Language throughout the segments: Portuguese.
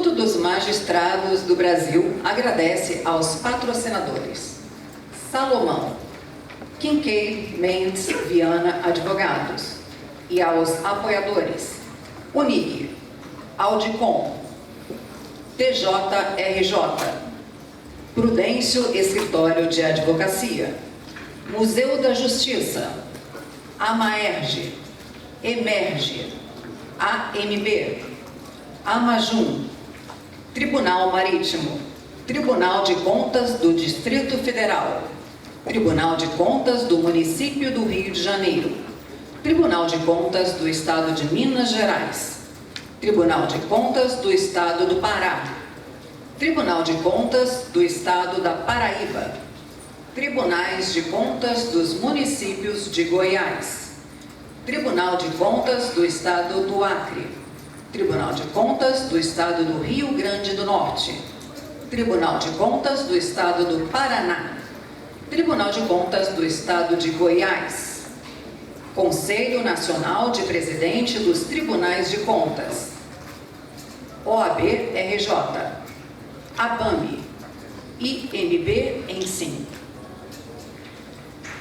Instituto dos Magistrados do Brasil agradece aos patrocinadores: Salomão, Kincaid Mendes Viana Advogados, e aos apoiadores: Unig, Audicom, TJRJ, Prudêncio Escritório de Advocacia, Museu da Justiça, Amaerge, Emerge, AMB, Amajum, Tribunal Marítimo, Tribunal de Contas do Distrito Federal, Tribunal de Contas do Município do Rio de Janeiro, Tribunal de Contas do Estado de Minas Gerais, Tribunal de Contas do Estado do Pará, Tribunal de Contas do Estado da Paraíba, Tribunais de Contas dos Municípios de Goiás, Tribunal de Contas do Estado do Acre, Tribunal de Contas do Estado do Rio Grande do Norte, Tribunal de Contas do Estado do Paraná, Tribunal de Contas do Estado de Goiás, Conselho Nacional de Presidente dos Tribunais de Contas, OAB-RJ, ABAME, IMB Ensim.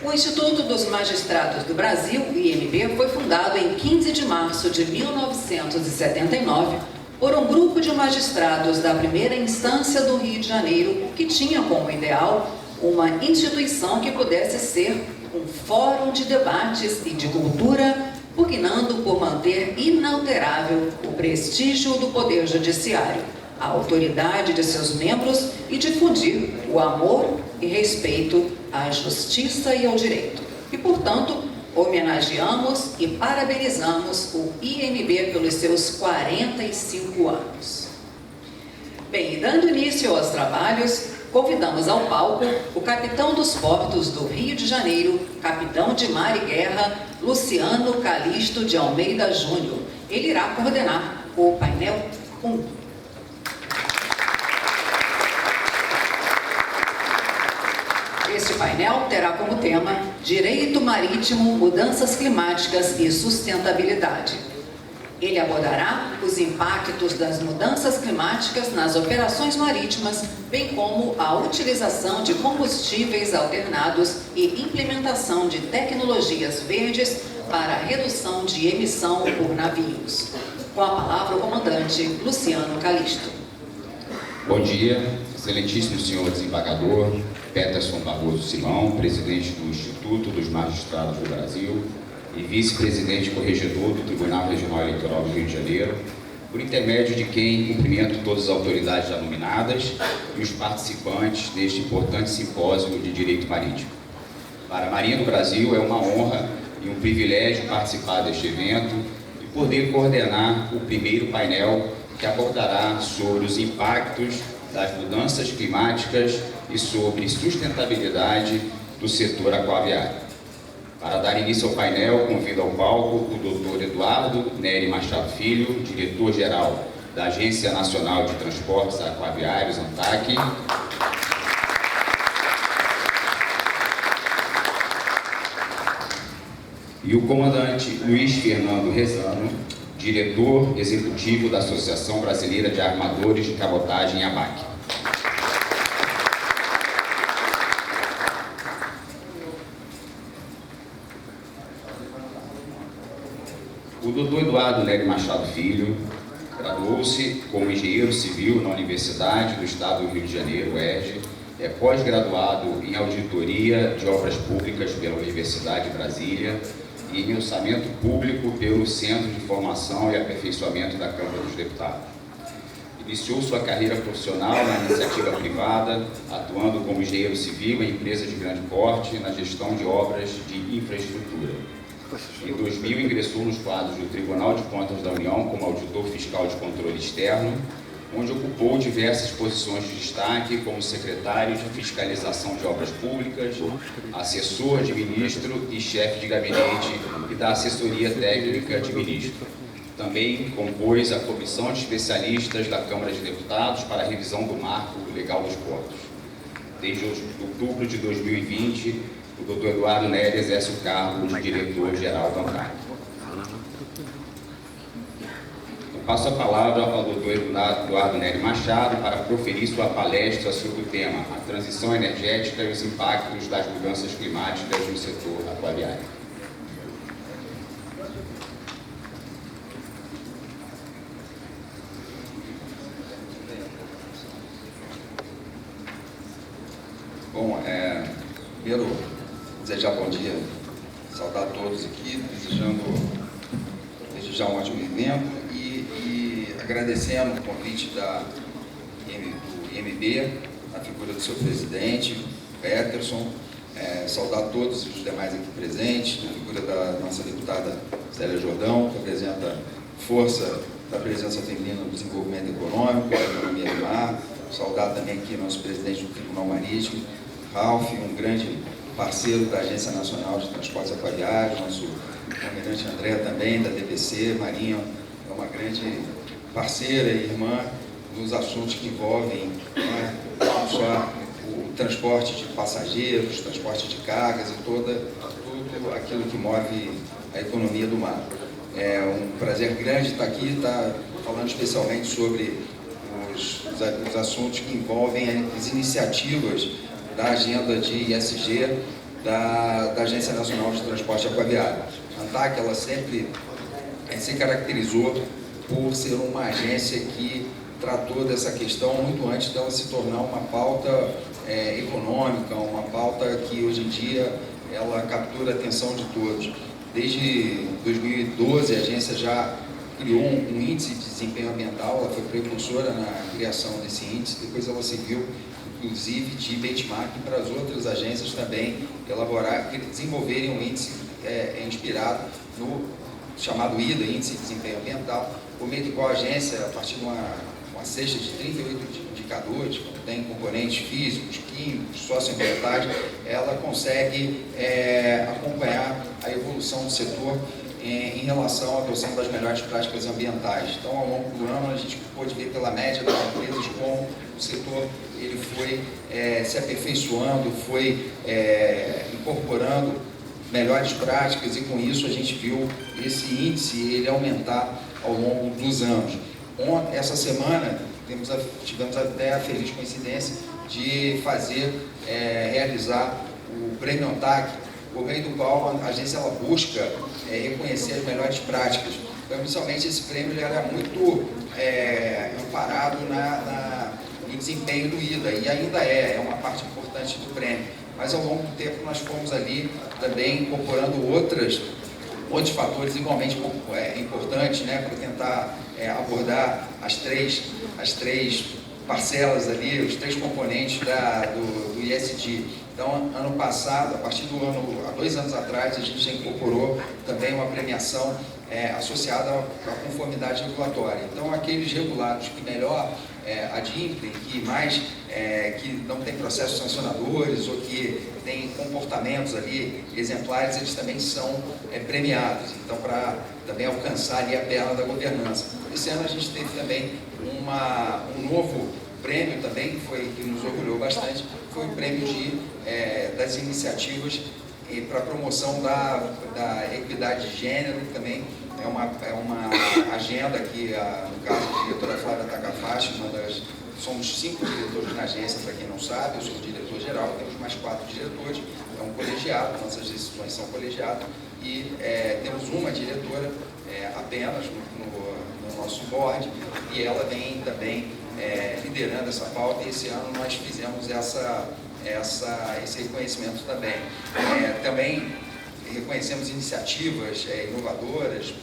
O Instituto dos Magistrados do Brasil, IMB, foi fundado em 15 de março de 1979 por um grupo de magistrados da primeira instância do Rio de Janeiro que tinha como ideal uma instituição que pudesse ser um fórum de debates e de cultura, pugnando por manter inalterável o prestígio do Poder Judiciário, a autoridade de seus membros e difundir o amor e respeito à justiça e ao direito. E, portanto, homenageamos e parabenizamos o IMB pelos seus 45 anos. Bem, e dando início aos trabalhos, convidamos ao palco o capitão dos portos do Rio de Janeiro, capitão de mar e guerra, Luciano Calixto de Almeida Júnior. Ele irá coordenar o painel 1. Este painel terá como tema Direito Marítimo, Mudanças Climáticas e Sustentabilidade. Ele abordará os impactos das mudanças climáticas nas operações marítimas, bem como a utilização de combustíveis alternados e implementação de tecnologias verdes para a redução de emissão por navios. Com a palavra o comandante Luciano Calixto. Bom dia, excelentíssimo senhor desembargador Peterson Barroso Simão, presidente do Instituto dos Magistrados do Brasil e vice-presidente corregedor do Tribunal Regional Eleitoral do Rio de Janeiro, por intermédio de quem cumprimento todas as autoridades já nominadas e os participantes deste importante simpósio de direito marítimo. Para a Marinha do Brasil é uma honra e um privilégio participar deste evento e poder coordenar o primeiro painel que abordará sobre os impactos das mudanças climáticas e sobre sustentabilidade do setor aquaviário. Para dar início ao painel, convido ao palco o Dr. Eduardo Nery Machado Filho, diretor-geral da Agência Nacional de Transportes Aquaviários, ANTAQ, e o comandante Luiz Fernando Rezano, diretor executivo da Associação Brasileira de Armadores de Cabotagem, ABAC. O Dr. Eduardo Nery Machado Filho graduou-se como engenheiro civil na Universidade do Estado do Rio de Janeiro, UERJ, é pós-graduado em auditoria de obras públicas pela Universidade de Brasília e em orçamento público pelo Centro de Formação e Aperfeiçoamento da Câmara dos Deputados. Iniciou sua carreira profissional na iniciativa privada, atuando como engenheiro civil em empresas de grande porte na gestão de obras de infraestrutura. Em 2000, ingressou nos quadros do Tribunal de Contas da União como auditor fiscal de controle externo, onde ocupou diversas posições de destaque como secretário de fiscalização de obras públicas, assessor de ministro e chefe de gabinete e da assessoria técnica de ministro. Também compôs a comissão de especialistas da Câmara de Deputados para a revisão do marco legal dos portos. Desde outubro de 2020, o Dr. Eduardo Nery exerce o cargo de diretor-geral da ANTAQ. passo a palavra ao Dr. Eduardo Nery Machado para proferir sua palestra sobre o tema a transição energética e os impactos das mudanças climáticas no setor aquaviário. Bom, primeiro, desejar bom dia, saudar todos aqui, desejar um ótimo evento e agradecendo o convite do IMB, a figura do seu presidente, Peterson, saudar todos os demais aqui presentes, a figura da nossa deputada Célia Jordão, que apresenta força da presença feminina no desenvolvimento econômico, da economia do mar, saudar também aqui o nosso presidente do Tribunal Marítimo, Ralph, um grande parceiro da Agência Nacional de Transportes Aquaviários, nosso almirante André também, da DPC, Marinho, é uma grande parceira e irmã nos assuntos que envolvem não só o transporte de passageiros, transporte de cargas e tudo aquilo que move a economia do mar. É um prazer grande estar aqui, falando especialmente sobre os assuntos que envolvem as iniciativas da agenda de ISG da Agência Nacional de Transporte Aquaviário. A ANTAC, ela sempre se caracterizou por ser uma agência que tratou dessa questão muito antes dela se tornar uma pauta econômica, uma pauta que hoje em dia ela captura a atenção de todos. Desde 2012 a agência já criou um índice de desempenho ambiental, ela foi precursora na criação desse índice, depois ela serviu inclusive de benchmarking para as outras agências também desenvolverem um índice inspirado no chamado IDA, Índice de Desempenho Ambiental, por meio do qual a agência, a partir de uma cesta de 38 indicadores, tem componentes físicos, químicos, socioambientais, ela consegue acompanhar a evolução do setor em relação à adoção das melhores práticas ambientais. Então, ao longo do ano, a gente pôde ver pela média das empresas como o setor ele foi se aperfeiçoando, foi incorporando melhores práticas e, com isso, a gente viu esse índice ele aumentar ao longo dos anos. Essa semana, tivemos até a feliz coincidência de realizar o Prêmio ANTAC, por meio do qual a agência ela busca reconhecer as melhores práticas. Então, inicialmente, esse prêmio ele era muito amparado no desempenho do IDA, e ainda é uma parte importante do prêmio. Mas, ao longo do tempo, nós fomos ali também incorporando outros fatores igualmente importantes, para tentar abordar as três parcelas ali, os três componentes do ISD. Então, ano passado, há 2 anos atrás, a gente já incorporou também uma premiação associada à conformidade regulatória. Então, aqueles regulados que melhor adimplem, que não têm processos sancionadores ou que têm comportamentos ali exemplares, eles também são premiados, então para também alcançar ali a perna da governança. Esse ano a gente teve também um novo prêmio também, que nos orgulhou bastante, foi o prêmio das iniciativas para a promoção da equidade de gênero, também é uma agenda que, no caso, a diretora Flávia Takafashi, somos 5 diretores na agência, para quem não sabe, eu sou o diretor-geral, temos mais 4 diretores, é um colegiado, nossas decisões são colegiadas, e temos uma diretora apenas no nosso board, e ela vem também liderando essa pauta, e esse ano nós fizemos esse reconhecimento também. Também reconhecemos iniciativas inovadoras,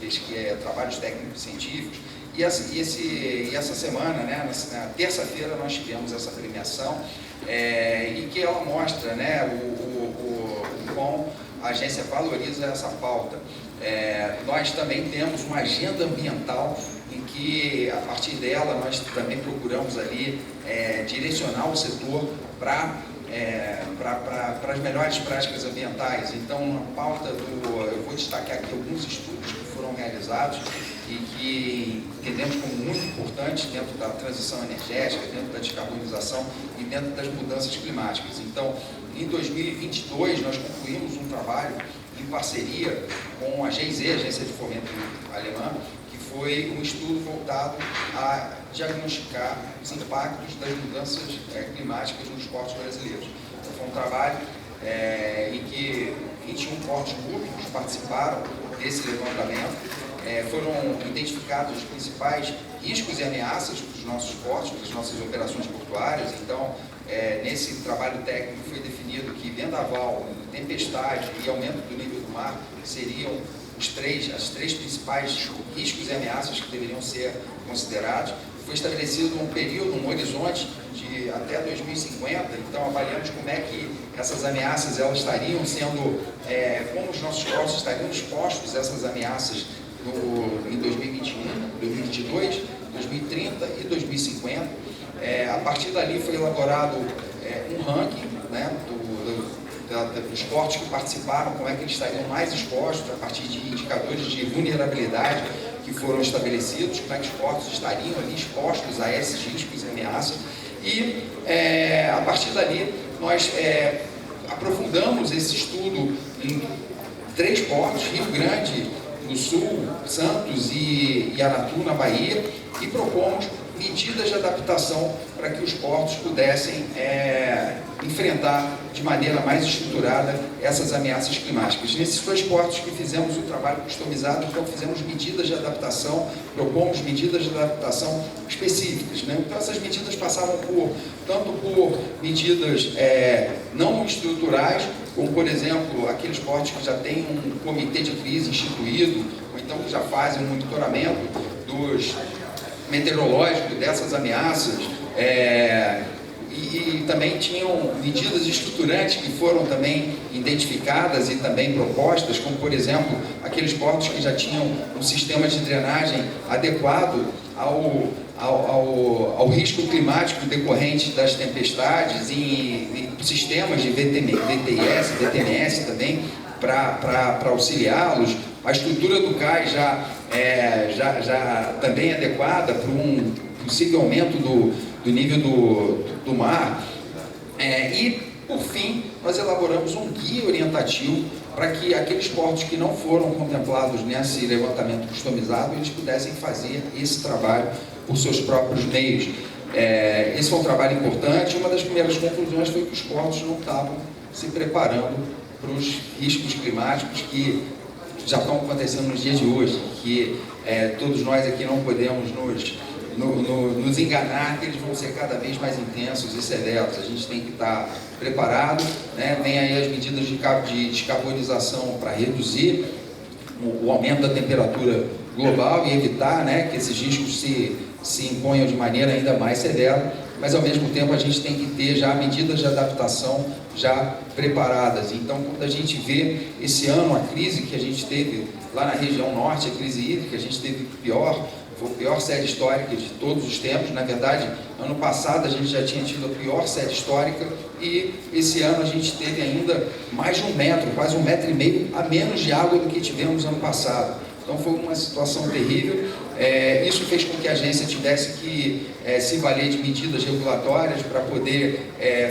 trabalhos técnicos científicos, e essa semana, na terça-feira, nós tivemos essa premiação, e que ela mostra o quão a agência valoriza essa pauta. Nós também temos uma agenda ambiental em que, a partir dela, nós também procuramos ali direcionar o setor para as melhores práticas ambientais. Então, na pauta eu vou destacar aqui alguns estudos que foram realizados e que entendemos como muito importantes dentro da transição energética, dentro da descarbonização e dentro das mudanças climáticas. Então, em 2022, nós concluímos um trabalho em parceria com a GIZ, Agência de Fomento Alemã, que foi um estudo voltado a diagnosticar os impactos das mudanças climáticas nos portos brasileiros. Então, foi um trabalho em que 21 portos públicos participaram desse levantamento. Foram identificados os principais riscos e ameaças dos nossos portos, das nossas operações portuárias. Então, nesse trabalho técnico foi definido que vendaval, tempestade e aumento do nível do mar seriam as três principais riscos e ameaças que deveriam ser considerados. Foi estabelecido um período, um horizonte de até 2050, então avaliamos como é que essas ameaças elas estariam sendo, como os nossos portos estariam expostos a essas ameaças em 2021, 2022, 2030 e 2050. A partir dali foi elaborado um ranking, né, dos portos que participaram, como é que eles estariam mais expostos a partir de indicadores de vulnerabilidade que foram estabelecidos, como é que os portos estariam ali expostos a esses riscos e ameaças. E a partir dali nós aprofundamos esse estudo em 3 portos, Rio Grande do Sul, Santos e Aratu, na Bahia, e propomos medidas de adaptação para que os portos pudessem enfrentar de maneira mais estruturada essas ameaças climáticas. Nesses 2 portos que fizemos o trabalho customizado, então fizemos medidas de adaptação, propomos medidas de adaptação específicas, né? Então essas medidas passavam tanto por medidas não estruturais, como por exemplo aqueles portos que já têm um comitê de crise instituído, ou então que já fazem um monitoramento meteorológico dessas ameaças, e também tinham medidas estruturantes que foram também identificadas e também propostas, como por exemplo aqueles portos que já tinham um sistema de drenagem adequado ao risco climático decorrente das tempestades e sistemas de VTS, VTMS também para auxiliá-los. A estrutura do cais já também adequada para um possível aumento do nível do mar. E, por fim, nós elaboramos um guia orientativo para que aqueles portos que não foram contemplados nesse levantamento customizado, eles pudessem fazer esse trabalho por seus próprios meios. Esse foi um trabalho importante. Uma das primeiras conclusões foi que os portos não estavam se preparando para os riscos climáticos que já estão acontecendo nos dias de hoje, que todos nós aqui não podemos nos enganar que eles vão ser cada vez mais intensos e severos. A gente tem que estar preparado, né? Vem aí as medidas de descarbonização para reduzir o aumento da temperatura global e evitar, né, que esses riscos se imponham de maneira ainda mais severa, mas ao mesmo tempo a gente tem que ter já medidas de adaptação já preparadas. Então, quando a gente vê esse ano a crise que a gente teve lá na região norte, a crise hídrica, a gente teve foi a pior série histórica de todos os tempos. Na verdade, ano passado a gente já tinha tido a pior série histórica e esse ano a gente teve ainda mais de 1 metro, quase 1,5 metros a menos de água do que tivemos ano passado. Então foi uma situação terrível. Isso fez com que a agência tivesse que se valer de medidas regulatórias para poder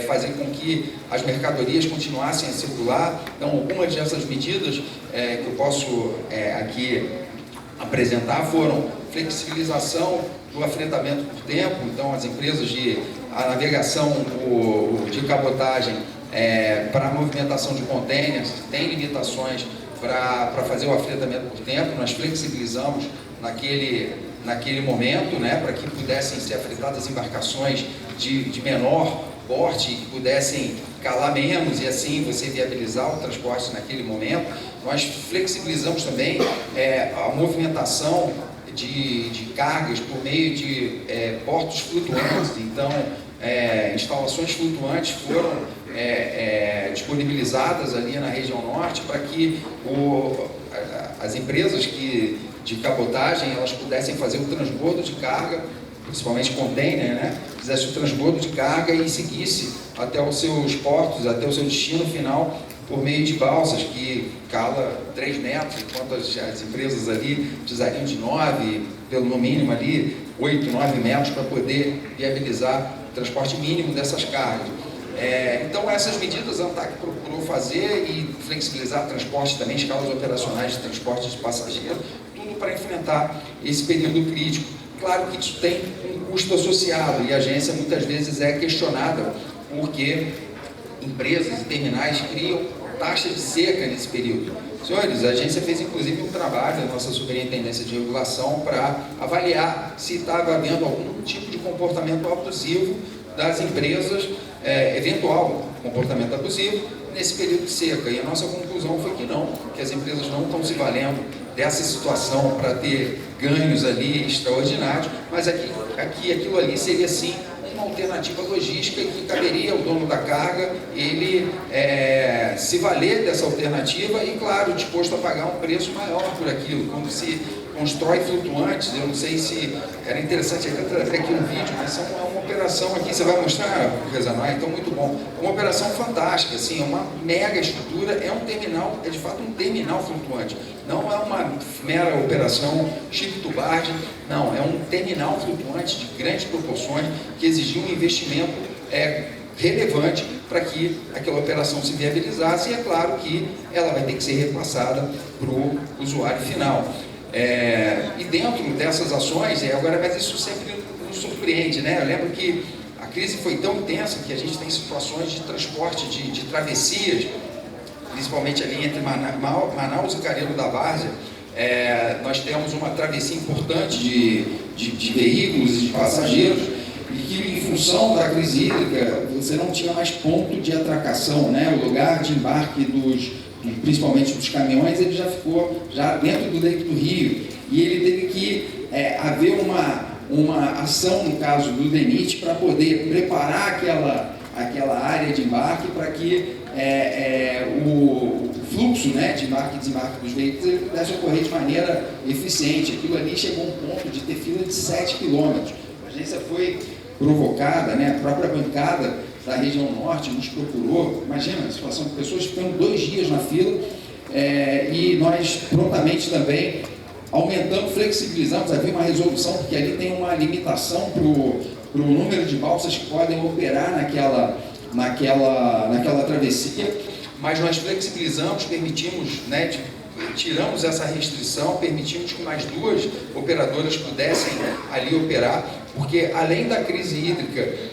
fazer com que as mercadorias continuassem a circular. Então, algumas dessas medidas que eu posso aqui apresentar foram flexibilização do afretamento por tempo. Então, as empresas a navegação de cabotagem para a movimentação de contêineres têm limitações para fazer o afretamento por tempo. Nós flexibilizamos naquele momento, né, para que pudessem ser afretadas embarcações de menor porte, que pudessem calar menos e assim você viabilizar o transporte naquele momento. Nós flexibilizamos também a movimentação de cargas por meio de portos flutuantes. Então, instalações flutuantes foram disponibilizadas ali na região norte para que as empresas de cabotagem elas pudessem fazer o transbordo de carga, principalmente container, né? Fizesse o transbordo de carga e seguisse até os seus portos, até o seu destino final, por meio de balsas que cala 3 metros, enquanto as empresas ali precisariam de 9, no mínimo ali 8, 9 metros para poder viabilizar o transporte mínimo dessas cargas. Então essas medidas a ANTAQ procurou fazer e flexibilizar transporte também, escalas operacionais de transporte de passageiros, tudo para enfrentar esse período crítico. Claro que isso tem um custo associado e a agência muitas vezes é questionada porque empresas e terminais criam taxa de seca nesse período. Senhores, a agência fez inclusive um trabalho, a nossa Superintendência de Regulação, para avaliar se estava havendo algum tipo de comportamento abusivo das empresas, eventual comportamento abusivo, nesse período de seca. E a nossa conclusão foi que não, que as empresas não estão se valendo dessa situação para ter ganhos ali extraordinários, mas aquilo ali seria sim uma alternativa logística que caberia ao dono da carga ele se valer dessa alternativa e, claro, disposto a pagar um preço maior por aquilo. Quando se constrói flutuantes, eu não sei se era interessante até trazer aqui um vídeo, mas é uma operação aqui, você vai mostrar, Rezanói, então muito bom. Uma operação fantástica, assim, é uma mega estrutura, é um terminal, é de fato um terminal flutuante. Não é uma mera operação chip-tubagem, não, é um terminal flutuante de grandes proporções que exigiu um investimento relevante para que aquela operação se viabilizasse e é claro que ela vai ter que ser repassada para o usuário final. E dentro dessas ações, agora, mas isso sempre nos surpreende, né? Eu lembro que a crise foi tão intensa que a gente tem situações de transporte, de travessias, principalmente ali entre Manaus e Careiro da Várzea. Nós temos uma travessia importante de veículos e de passageiros e que, em função da crise hídrica, você não tinha mais ponto de atracação, né? O lugar de embarque principalmente dos caminhões, ele já ficou dentro do leito do rio e ele teve que haver uma ação, no caso do DENIT, para poder preparar aquela área de embarque para que o fluxo, né, de embarque e desembarque dos veículos ele pudesse ocorrer de maneira eficiente. Aquilo ali chegou a um ponto de ter fila de 7 quilômetros. A agência foi provocada, né, a própria bancada da região norte nos procurou, imagina a situação de pessoas ficando 2 dias na fila, e nós prontamente também aumentamos, flexibilizamos, havia uma resolução, porque ali tem uma limitação para o número de balsas que podem operar naquela travessia, mas nós flexibilizamos, permitimos, né, tiramos essa restrição, permitimos que mais 2 operadoras pudessem ali operar, porque além da crise hídrica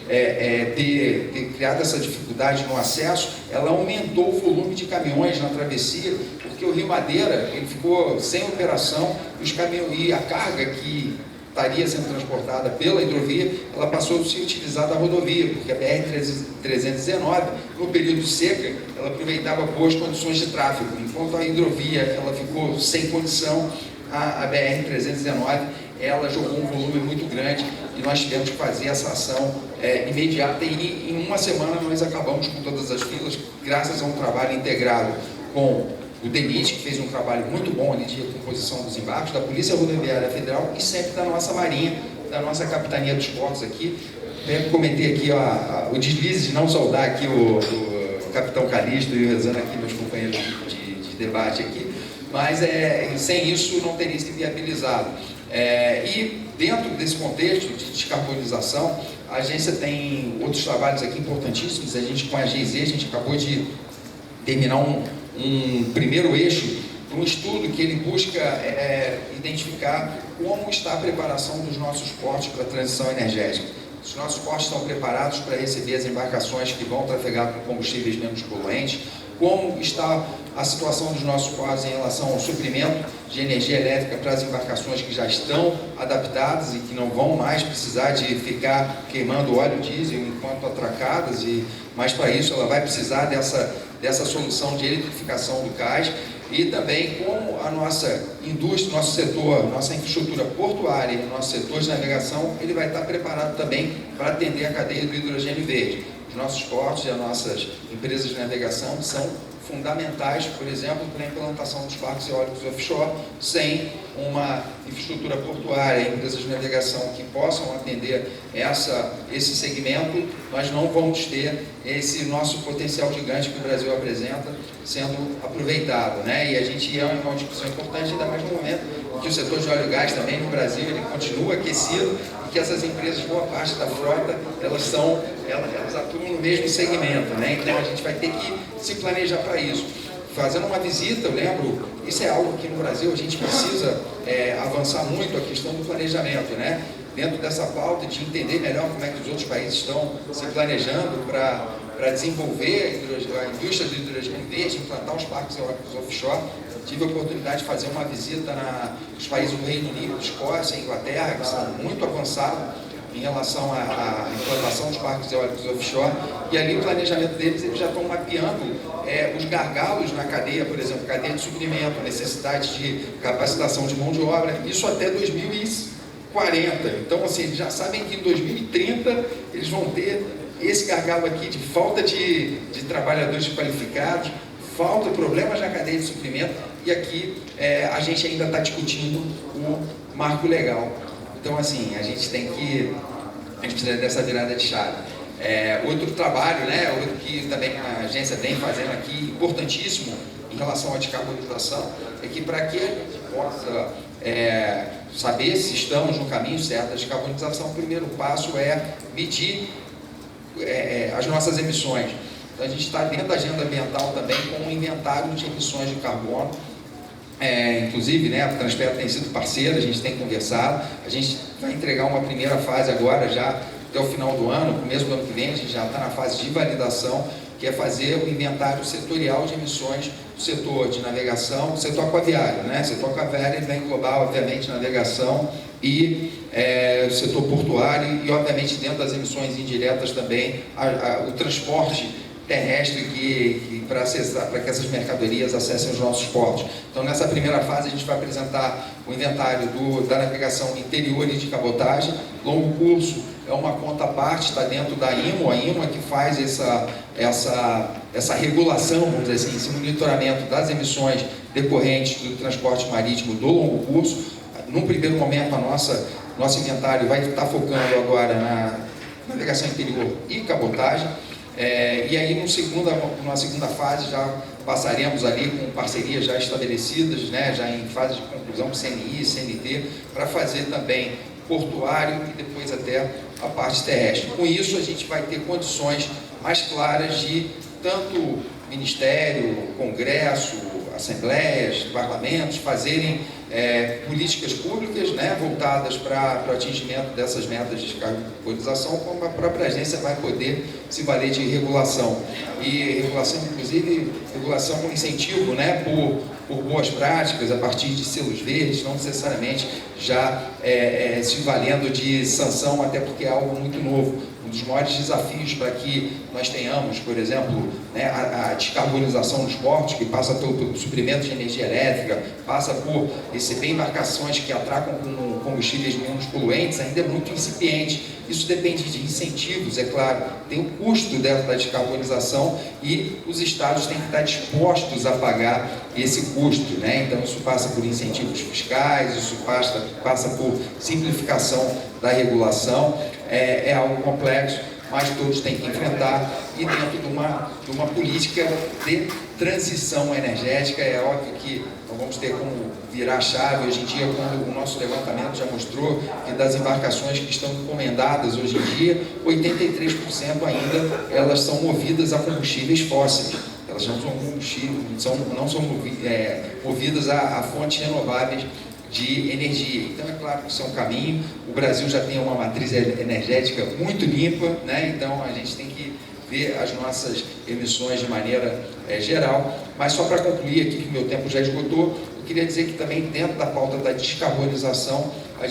ter criado essa dificuldade no acesso, ela aumentou o volume de caminhões na travessia, porque o Rio Madeira ele ficou sem operação e a carga que estaria sendo transportada pela hidrovia, ela passou a se utilizar da rodovia, porque a BR-319, no período de seca, ela aproveitava boas condições de tráfego, enquanto a hidrovia ela ficou sem condição, a BR-319 ela jogou um volume muito grande e nós tivemos que fazer essa ação imediata e em uma semana nós acabamos com todas as filas, graças a um trabalho integrado com o DENIT, que fez um trabalho muito bom ali de recomposição dos embarques, da Polícia Rodoviária Federal e sempre da nossa Marinha, da nossa Capitania dos Portos aqui. Eu comentei aqui o deslize de não saudar aqui o Capitão Calixto e o Rezana aqui, meus companheiros de debate aqui, mas sem isso não teria se viabilizado. E dentro desse contexto de descarbonização, a agência tem outros trabalhos aqui importantíssimos. Com a GIZ, a gente acabou de terminar um primeiro eixo, um estudo que ele busca identificar como está a preparação dos nossos portos para a transição energética. Os nossos portos estão preparados para receber as embarcações que vão trafegar com combustíveis menos poluentes, como está a situação dos nossos portos em relação ao suprimento de energia elétrica para as embarcações que já estão adaptadas e que não vão mais precisar de ficar queimando óleo diesel enquanto atracadas, mas para isso ela vai precisar dessa solução de eletrificação do cais, e também como a nossa indústria, nosso setor, nossa infraestrutura portuária e nosso setor de navegação, ele vai estar preparado também para atender a cadeia do hidrogênio verde. Os nossos portos e as nossas empresas de navegação são fundamentais, por exemplo, para a implantação dos parques eólicos offshore. Sem uma infraestrutura portuária, empresas de navegação que possam atender esse segmento, nós não vamos ter esse nosso potencial gigante que o Brasil apresenta sendo aproveitado, né? E a gente uma discussão importante, ainda mais no momento que o setor de óleo e gás também no Brasil ele continua aquecido e que essas empresas, boa parte da frota, elas atuam no mesmo segmento, né? Então a gente vai ter que se planejar para isso. Fazendo uma visita, eu lembro, isso é algo que no Brasil a gente precisa avançar muito a questão do planejamento, né? Dentro dessa pauta de entender melhor como é que os outros países estão se planejando para desenvolver a indústria do hidrogênio verde, implantar os parques eólicos offshore. Tive a oportunidade de fazer uma visita nos países do Reino Unido, Escócia e Inglaterra, que são muito avançados em relação à implantação dos parques eólicos offshore, e ali o planejamento deles, eles já estão mapeando os gargalos na cadeia, por exemplo, cadeia de suprimento, necessidade de capacitação de mão de obra, isso até 2040. Então, assim, eles já sabem que em 2030 eles vão ter esse gargalo aqui de falta de trabalhadores qualificados, falta problemas na cadeia de suprimento, e aqui a gente ainda está discutindo o marco legal. Então, assim, a gente precisa dessa virada de chave. Outro trabalho, né, outro que também a agência vem fazendo aqui, importantíssimo em relação à descarbonização, é que para que a gente possa saber se estamos no caminho certo da descarbonização, o primeiro passo é medir as nossas emissões. Então, a gente está dentro da agenda ambiental também com um inventário de emissões de carbono. Inclusive, né, a Transpetro tem sido parceira, a gente tem conversado, a gente vai entregar uma primeira fase agora, já até o final do ano, começo do ano que vem, a gente já está na fase de validação, que é fazer o inventário setorial de emissões do setor de navegação, do setor aquaviário, né? O setor aquaviário vai englobar, obviamente, navegação e o setor portuário e, obviamente, dentro das emissões indiretas também, o transporte terrestre para que essas mercadorias acessem os nossos portos. Então, nessa primeira fase, a gente vai apresentar o inventário da navegação interior e de cabotagem. Longo curso é uma conta à parte, está dentro da IMO, a IMO é que faz essa regulação, vamos dizer assim, esse monitoramento das emissões decorrentes do transporte marítimo do longo curso. Num primeiro momento, nosso inventário vai estar focando agora na navegação interior e cabotagem. E aí, numa segunda fase, já passaremos ali com parcerias já estabelecidas, né, já em fase de conclusão com CNI, CNT, para fazer também portuário e depois até a parte terrestre. Com isso, a gente vai ter condições mais claras de tanto Ministério, Congresso, Assembleias, Parlamentos fazerem políticas públicas, né, voltadas para o atingimento dessas metas de descarbonização, como a própria agência vai poder se valer de regulação. E regulação, inclusive, regulação com incentivo, né, por boas práticas, a partir de selos verdes, não necessariamente já se valendo de sanção, até porque é algo muito novo. Um dos maiores desafios para que nós tenhamos, por exemplo, né, a descarbonização dos portos, que passa pelo suprimento de energia elétrica, passa por receber embarcações que atracam com combustíveis menos poluentes, ainda é muito incipiente. Isso depende de incentivos, é claro. Tem o custo da descarbonização e os estados têm que estar dispostos a pagar esse custo, né? Então, isso passa por incentivos fiscais, isso passa por simplificação da regulação. É algo complexo, mas todos têm que enfrentar, e dentro de uma política de transição energética. É óbvio que não vamos ter como virar a chave hoje em dia, quando o nosso levantamento já mostrou que das embarcações que estão encomendadas hoje em dia, 83% ainda elas são movidas a combustíveis fósseis. Elas não são movidas a fontes renováveis de energia. Então, é claro que isso é um caminho. O Brasil já tem uma matriz energética muito limpa, né? Então a gente tem que ver as nossas emissões de maneira geral. Mas só para concluir aqui, que meu tempo já esgotou, eu queria dizer que também dentro da pauta da descarbonização, a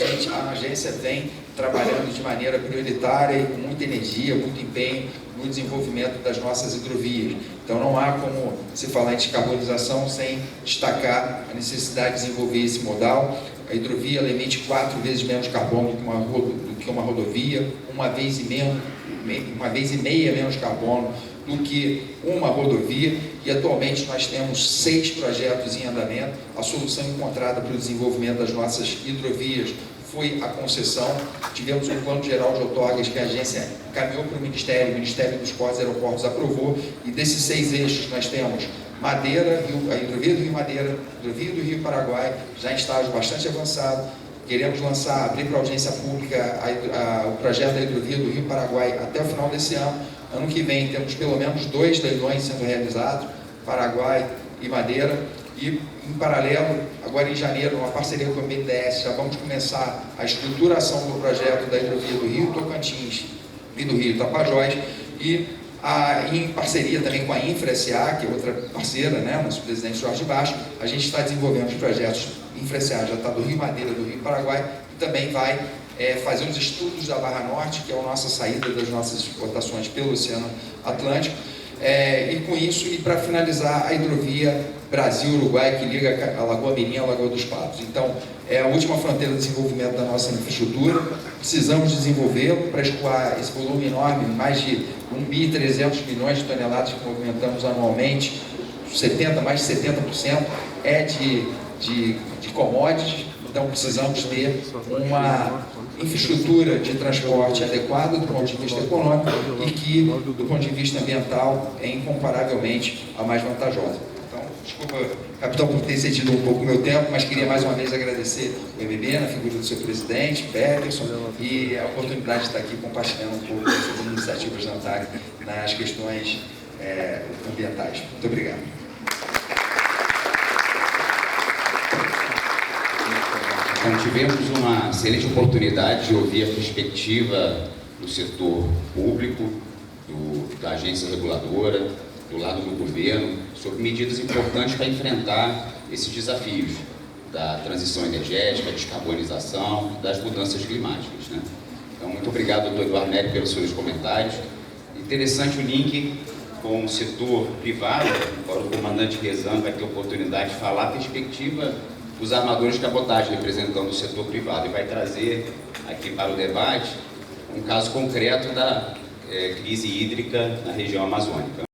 agência vem trabalhando de maneira prioritária e com muita energia, muito empenho no desenvolvimento das nossas hidrovias. Então, não há como se falar em descarbonização sem destacar a necessidade de desenvolver esse modal. A hidrovia emite 4 vezes menos carbono do que uma rodovia, uma vez e meia menos carbono do que uma rodovia, e atualmente nós temos 6 projetos em andamento. A solução encontrada para o desenvolvimento das nossas hidrovias foi a concessão. Tivemos um plano geral de outorgas que a agência encaminhou para o Ministério dos Portos e Aeroportos aprovou, e desses 6 eixos nós temos Madeira, a hidrovia do Rio Madeira, hidrovia do Rio Paraguai, já em estágio bastante avançado. Queremos abrir para audiência pública o projeto da hidrovia do Rio Paraguai até o final desse ano. Ano que vem temos pelo menos 2 leilões sendo realizados, Paraguai e Madeira, e em paralelo, agora em janeiro, uma parceria com a BNDES, já vamos começar a estruturação do projeto da hidrovia do Rio Tocantins e do Rio Tapajós, e em parceria também com a Infra SA, que é outra parceira, né, nosso presidente Jorge Baixo, a gente está desenvolvendo os projetos. Infra SA já está do Rio Madeira, do Rio Paraguai, e também vai fazer os estudos da Barra Norte, que é a nossa saída das nossas exportações pelo Oceano Atlântico, e com isso, e para finalizar, a hidrovia Brasil-Uruguai, que liga a Lagoa Mirim à Lagoa dos Patos. Então, é a última fronteira de desenvolvimento da nossa infraestrutura, precisamos desenvolvê-lo para escoar esse volume enorme, mais de 1.300 bilhões de toneladas que movimentamos anualmente, mais de 70% é de commodities. Então, precisamos ter uma infraestrutura de transporte adequada do ponto de vista econômico e que, do ponto de vista ambiental, é incomparavelmente a mais vantajosa. Então, desculpa, capitão, por ter excedido um pouco o meu tempo, mas queria mais uma vez agradecer o MB, na figura do seu presidente, Peterson, e a oportunidade de estar aqui compartilhando um pouco dessas iniciativas da ANTAC nas questões ambientais. Muito obrigado. Então, tivemos uma excelente oportunidade de ouvir a perspectiva do setor público, da agência reguladora, do lado do governo, sobre medidas importantes para enfrentar esses desafios da transição energética, descarbonização, das mudanças climáticas, né? Então, muito obrigado, doutor Eduardo Neri, pelos seus comentários. Interessante o link com o setor privado, agora o comandante Rezan vai ter oportunidade de falar a perspectiva dos armadores de cabotagem representando o setor privado, e vai trazer aqui para o debate um caso concreto da crise hídrica na região amazônica.